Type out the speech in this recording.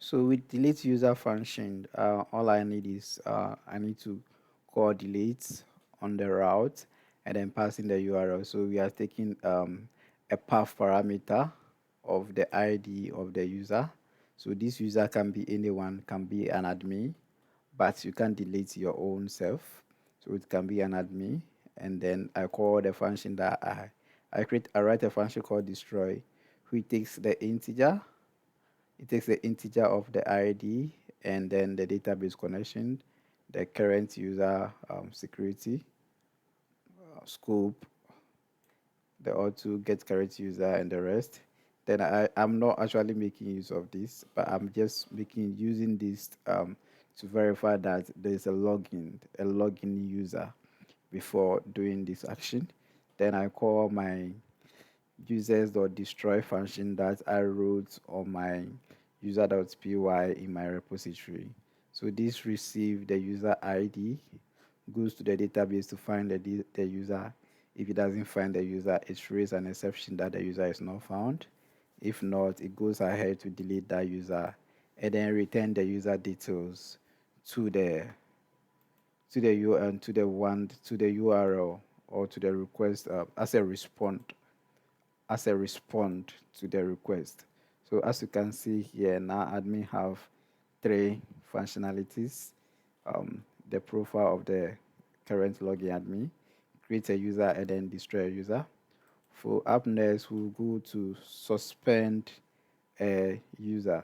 So with delete user function, all I need is I need to call delete on the route and then pass in the URL. So we are taking a path parameter of the ID of the user. So this user can be anyone, can be an admin, but you can delete your own self. So it can be an admin, and then I call the function that I write a function called destroy, which takes the integer. It takes the integer of the ID and then the database connection, the current user security scope, the auto get current user and the rest. Then I'm not actually making use of this, but I'm just making using this to verify that there's a login user before doing this action. Then I call my users.destroy function that I wrote on my user.py in my repository. So this receive the user ID, goes to the database to find the user. If it doesn't find the user, it raises an exception that the user is not found. If not, it goes ahead to delete that user and then return the user details to the to the URL or to the request as a response to the request. So as you can see here, now admin have three functionalities. The profile of the current login admin, create a user and then destroy a user. For up next, we'll go to suspend a user.